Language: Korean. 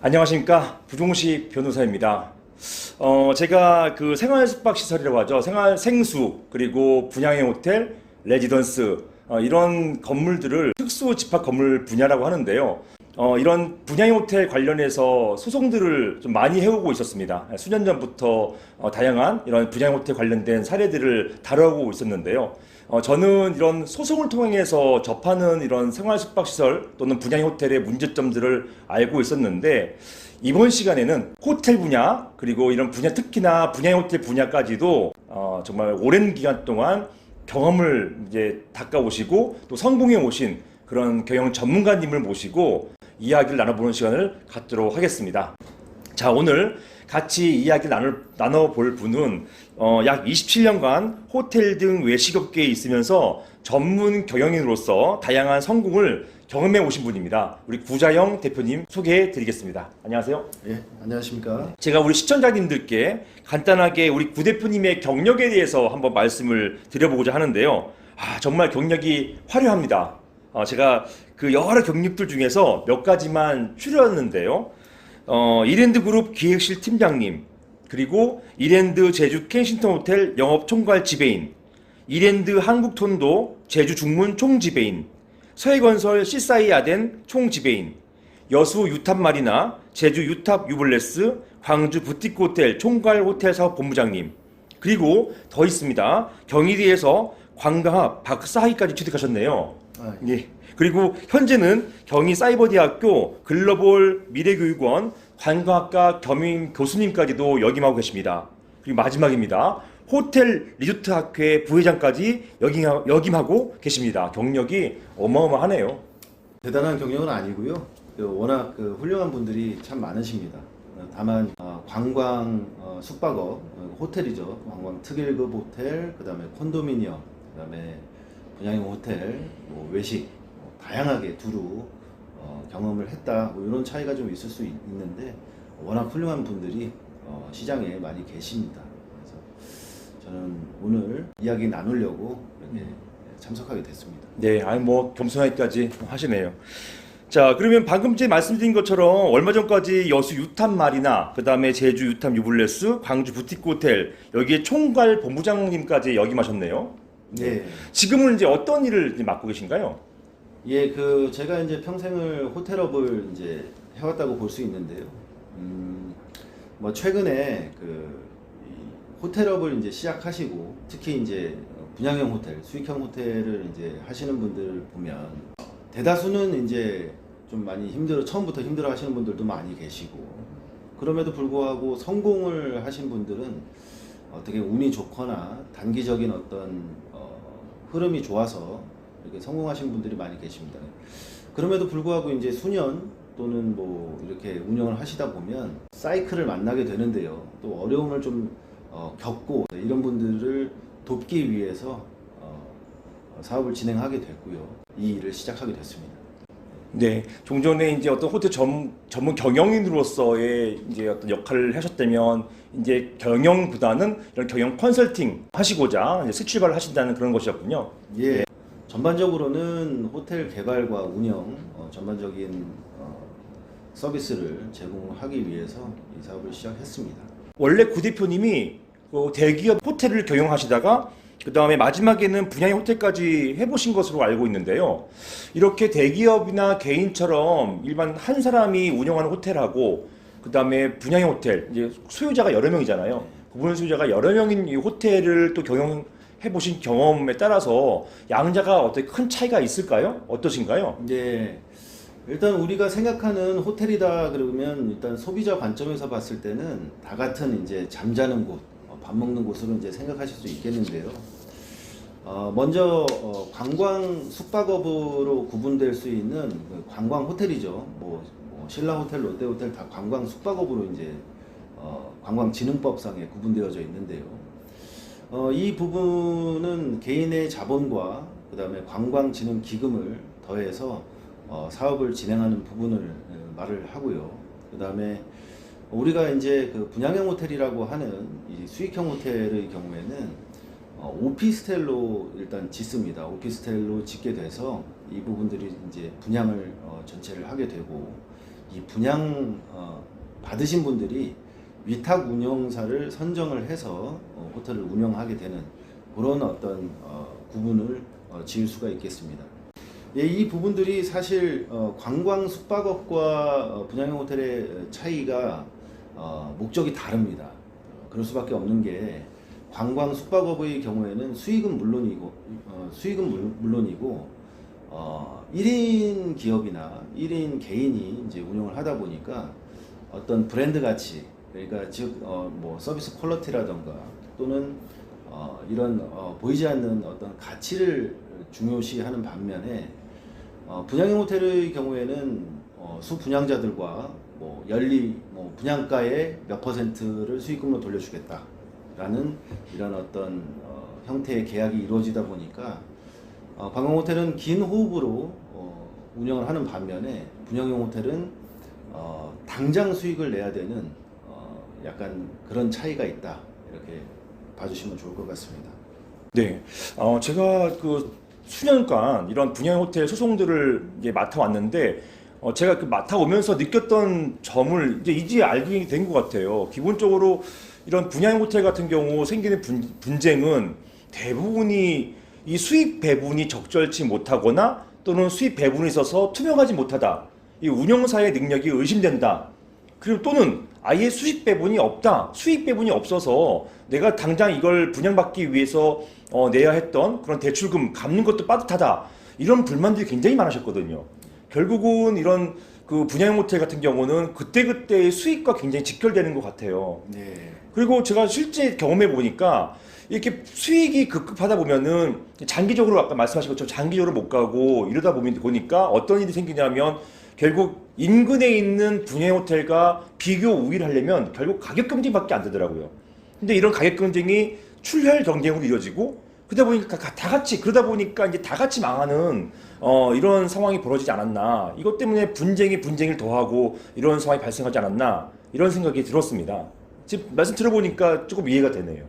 안녕하십니까, 부종식 변호사입니다. 제가 그 생활 숙박시설이라고 하죠. 생활 생수, 그리고 분양형 호텔, 레지던스, 이런 건물들을 특수 집합 건물 분야라고 하는데요. 이런 분양형 호텔 관련해서 소송들을 좀 많이 해오고 있었습니다. 수년 전부터 다양한 이런 분양형 호텔 관련된 사례들을 다뤄오고 있었는데요. 저는 이런 소송을 통해서 접하는 이런 생활 숙박시설 또는 분양형 호텔의 문제점들을 알고 있었는데, 이번 시간에는 호텔 분야, 그리고 이런 분야, 특히나 분양형 호텔 분야까지도 정말 오랜 기간 동안 경험을 이제 닦아오시고 또 성공해 오신 그런 경영 전문가님을 모시고 이야기를 나눠보는 시간을 갖도록 하겠습니다. 자, 오늘 같이 이야기를 나눠볼 분은 약 27년간 호텔 등 외식업계에 있으면서 전문 경영인으로서 다양한 성공을 경험해 오신 분입니다. 우리 구자영 대표님 소개해 드리겠습니다. 안녕하세요. 예, 안녕하십니까. 제가 우리 시청자님들께 간단하게 우리 구 대표님의 경력에 대해서 한번 말씀을 드려보고자 하는데요. 정말 경력이 화려합니다. 제가 그 여러 경력들 중에서 몇 가지만 추렸는데요. 이랜드 그룹 기획실 팀장님, 그리고 이랜드 제주 켄싱턴 호텔 영업 총괄 지배인, 이랜드 한국톤도 제주 중문 총지배인, 서해건설 시사이 아덴 총지배인, 여수 유탑 마리나, 제주 유탑 유블레스, 광주 부티크 호텔 총괄 호텔 사업 본부장님, 그리고 더 있습니다. 경희대에서 관광학 박사학위까지 취득하셨네요. 예. 그리고 현재는 경희사이버대학교 글로벌 미래교육원 관광학과 겸임 교수님까지도 역임하고 계십니다. 그리고 마지막입니다. 호텔 리조트 학회 부회장까지 역임하고 계십니다. 경력이 어마어마하네요. 대단한 경력은 아니고요. 워낙 훌륭한 분들이 참 많으십니다. 다만 관광 숙박업, 호텔이죠. 관광 특일급 호텔, 그다음에 콘도미니엄, 그다음에 분양형 호텔, 외식 다양하게 두루 경험을 했다. 이런 차이가 좀 있을 수 있는데 워낙 훌륭한 분들이 시장에 많이 계십니다. 그래서 저는 오늘 이야기 나누려고 이렇게 참석하게 됐습니다. 네, 겸손하기까지 하시네요. 자, 그러면 방금 전에 말씀드린 것처럼 얼마 전까지 여수 유탑 마리나, 그 다음에 제주 유탑 유블레스, 광주 부티크 호텔, 여기에 총괄 본부장님까지 역임하셨네요. 네. 지금은 이제 어떤 일을 이제 맡고 계신가요? 예, 제가 이제 평생을 호텔업을 이제 해왔다고 볼 수 있는데요. 최근에 이 호텔업을 이제 시작하시고, 특히 이제 분양형 호텔, 수익형 호텔을 이제 하시는 분들 보면 대다수는 이제 좀 많이 처음부터 힘들어 하시는 분들도 많이 계시고, 그럼에도 불구하고 성공을 하신 분들은 어떻게 운이 좋거나 단기적인 어떤 흐름이 좋아서 이렇게 성공하신 분들이 많이 계십니다. 그럼에도 불구하고 이제 수년 또는 이렇게 운영을 하시다 보면 사이클을 만나게 되는데요. 또 어려움을 좀 겪고 이런 분들을 돕기 위해서 사업을 진행하게 됐고요. 이 일을 시작하게 됐습니다. 네, 종전에 이제 어떤 호텔 전문 경영인으로서의 이제 어떤 역할을 하셨다면, 이제 경영보다는 이런 경영 컨설팅 하시고자 이제 새 출발을 하신다는 그런 것이었군요. 예. 전반적으로는 호텔 개발과 운영, 전반적인 서비스를 제공하기 위해서 이 사업을 시작했습니다. 원래 구 대표님이 대기업 호텔을 경영하시다가 그 다음에 마지막에는 분양형 호텔까지 해보신 것으로 알고 있는데요. 이렇게 대기업이나 개인처럼 일반 한 사람이 운영하는 호텔하고 그 다음에 분양형 호텔, 이제 소유자가 여러 명이잖아요. 그분 소유자가 여러 명인 이 호텔을 또 경영해보신 경험에 따라서 양자가 어떻게 큰 차이가 있을까요? 어떠신가요? 네. 일단 우리가 생각하는 호텔이다 그러면 일단 소비자 관점에서 봤을 때는 다 같은 이제 잠자는 곳, 밥 먹는 곳으로 이제 생각하실 수 있겠는데요. 먼저 관광 숙박업으로 구분될 수 있는 관광 호텔이죠. 신라 호텔, 롯데 호텔 다 관광 숙박업으로 이제 관광진흥법상에 구분되어져 있는데요. 이 부분은 개인의 자본과 그다음에 관광진흥기금을 더해서 사업을 진행하는 부분을 말을 하고요. 그다음에 우리가 이제 분양형 호텔이라고 하는 이 수익형 호텔의 경우에는 오피스텔로 일단 짓습니다. 오피스텔로 짓게 돼서 이 부분들이 이제 분양을 전체를 하게 되고, 이 분양 받으신 분들이 위탁 운영사를 선정을 해서 호텔을 운영하게 되는 그런 어떤 구분을 지을 수가 있겠습니다. 예, 이 부분들이 사실 관광 숙박업과 분양형 호텔의 차이가 목적이 다릅니다. 그럴 수밖에 없는 게 관광 숙박업의 경우에는 수익은 물론이고 1인 기업이나 1인 개인이 이제 운영을 하다 보니까 어떤 브랜드 가치, 그러니까 즉 뭐 서비스 퀄리티라던가 또는 이런 보이지 않는 어떤 가치를 중요시하는 반면에 분양형 호텔의 경우에는 수분양자들과 뭐 분양가의 몇 %를 수익금으로 돌려주겠다라는 이런 어떤 형태의 계약이 이루어지다 보니까 관광 호텔은 긴 호흡으로 운영을 하는 반면에 분양형 호텔은 당장 수익을 내야 되는 약간 그런 차이가 있다, 이렇게 봐주시면 좋을 것 같습니다. 네, 제가 그 수년간 이런 분양 호텔 소송들을 이제 맡아왔는데 제가 그 맡아오면서 느꼈던 점을 이제 알게 된 것 같아요. 기본적으로 이런 분양 호텔 같은 경우 생기는 분쟁은 대부분이 이 수익 배분이 적절치 못하거나 또는 수익 배분이 있어서 투명하지 못하다, 이 운영사의 능력이 의심된다, 그리고 또는 아예 수익 배분이 없다, 수익 배분이 없어서 내가 당장 이걸 분양받기 위해서 내야 했던 그런 대출금 갚는 것도 빠듯하다, 이런 불만들이 굉장히 많으셨거든요. 결국은 이런 그 분양 호텔 같은 경우는 그때그때의 수익과 굉장히 직결되는 것 같아요. 네. 그리고 제가 실제 경험해 보니까 이렇게 수익이 급급하다 보면은 장기적으로 아까 말씀하신 것처럼 장기적으로 못 가고 이러다 보니까 어떤 일이 생기냐면 결국 인근에 있는 분양 호텔과 비교 우위를 하려면 결국 가격 경쟁밖에 안 되더라고요. 근데 이런 가격 경쟁이 출혈 경쟁으로 이어지고 그러다 보니까 이제 다 같이 망하는 이런 상황이 벌어지지 않았나. 이것 때문에 분쟁을 더하고 이런 상황이 발생하지 않았나. 이런 생각이 들었습니다. 지금 말씀 들어보니까 조금 이해가 되네요.